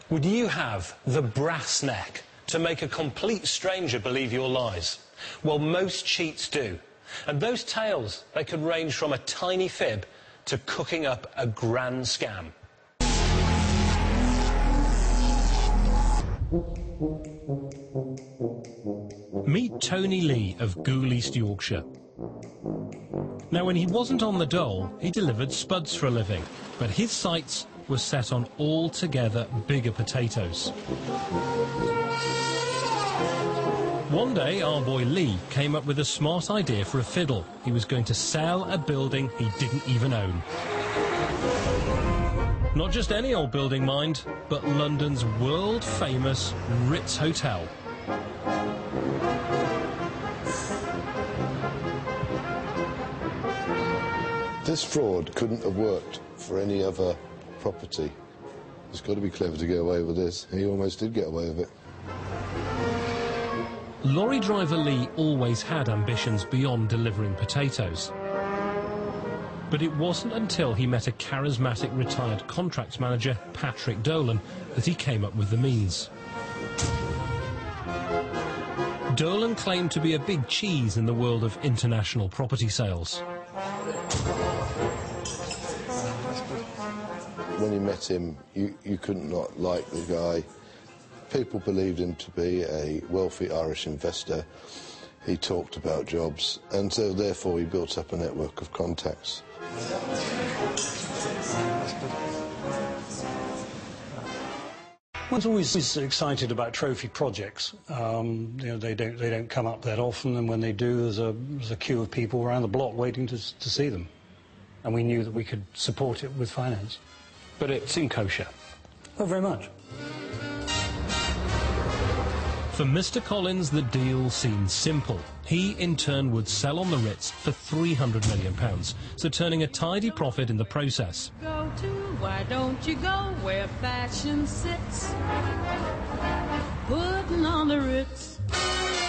Would you have the brass neck to make a complete stranger believe your lies? Well, most cheats do. And those tales, they could range from a tiny fib to cooking up a grand scam. Meet Tony Lee of Goole, East Yorkshire. Now, when he wasn't on the dole, he delivered spuds for a living, but his sights were set on altogether bigger potatoes. One day, our boy Lee came up with a smart idea for a fiddle. He was going to sell a building he didn't even own. Not just any old building, mind, but London's world-famous Ritz Hotel. This fraud couldn't have worked for any other property. He's got to be clever to get away with this. He almost did get away with it. Lorry driver Lee always had ambitions beyond delivering potatoes. But it wasn't until he met a charismatic retired contracts manager, Patrick Dolan, that he came up with the means. Dolan claimed to be a big cheese in the world of international property sales. When you met him, you couldn't not like the guy. People believed him to be a wealthy Irish investor. He talked about jobs, and so therefore he built up a network of contacts. One's always excited about trophy projects. You know, they don't come up that often, and when they do, there's a queue of people around the block waiting to see them. And we knew that we could support it with finance. But it seemed kosher. Oh, very much. For Mr. Collins, the deal seemed simple. He, in turn, would sell on the Ritz for £300 million, so turning a tidy profit in the process. Go to, why don't you go where fashion sits? Putting on the Ritz.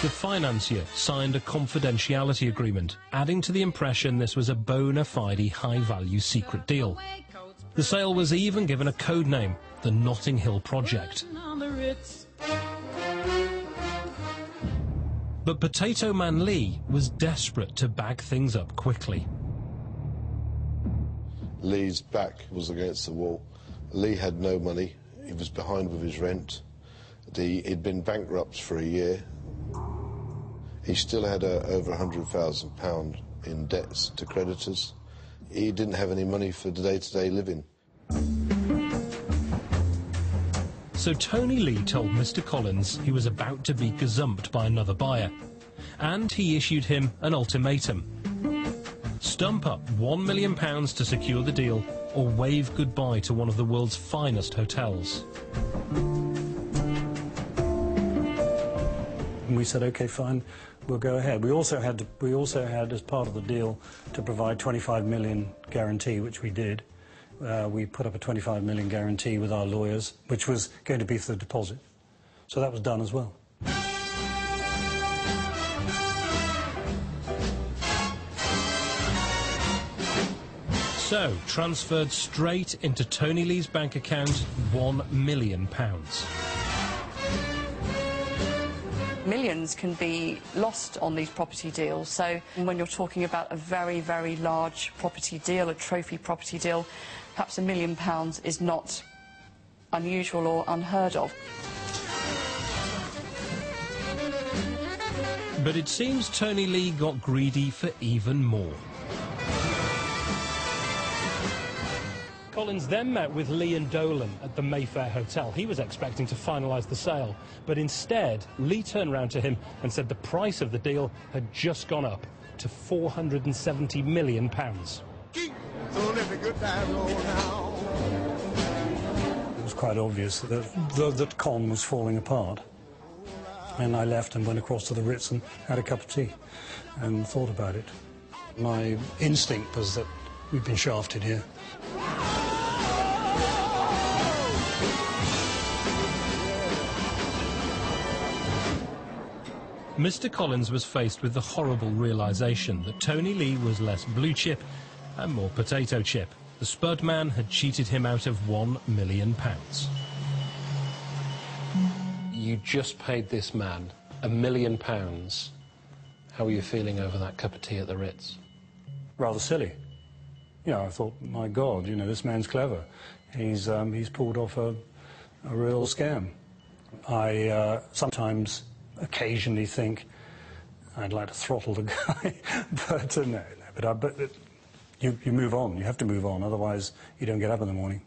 The financier signed a confidentiality agreement, adding to the impression this was a bona fide high-value secret deal. The sale was even given a code name, the Notting Hill Project. But Potato Man Lee was desperate to bag things up quickly. Lee's back was against the wall. Lee had no money. He was behind with his rent. He'd been bankrupt for a year. He still had over £100,000 in debts to creditors. He didn't have any money for the day-to-day living. So Tony Lee told Mr. Collins he was about to be gazumped by another buyer, and he issued him an ultimatum. Stump up £1 million to secure the deal, or wave goodbye to one of the world's finest hotels. And we said, OK, fine, we'll go ahead. We also had, as part of the deal, to provide 25 million guarantee, which we did. We put up a 25 million guarantee with our lawyers, which was going to be for the deposit. So that was done as well. So, transferred straight into Tony Lee's bank account, £1 million. Millions can be lost on these property deals, so when you're talking about a very, very large property deal, a trophy property deal, perhaps £1 million is not unusual or unheard of. But it seems Tony Lee got greedy for even more. Collins then met with Lee and Dolan at the Mayfair Hotel. He was expecting to finalise the sale, but instead Lee turned round to him and said the price of the deal had just gone up to £470 million. It was quite obvious that Con was falling apart. And I left and went across to the Ritz and had a cup of tea and thought about it. My instinct was that we've been shafted here. Mr. Collins was faced with the horrible realisation that Tony Lee was less blue chip and more potato chip. The Spud man had cheated him out of £1 million. you just paid this man £1 million. How are you feeling over that cup of tea at the Ritz? Rather silly. You know, I thought, my God, you know, this man's clever. He's pulled off a real scam. I sometimes, occasionally think I'd like to throttle the guy, but no. But you move on. You have to move on, otherwise you don't get up in the morning.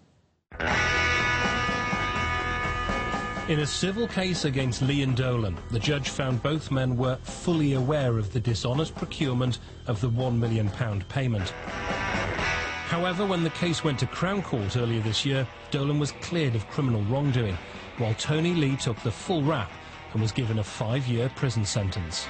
In a civil case against Lee and Dolan, the judge found both men were fully aware of the dishonest procurement of the £1 million payment. However, when the case went to Crown Court earlier this year, Dolan was cleared of criminal wrongdoing, while Tony Lee took the full rap and was given a 5-year prison sentence.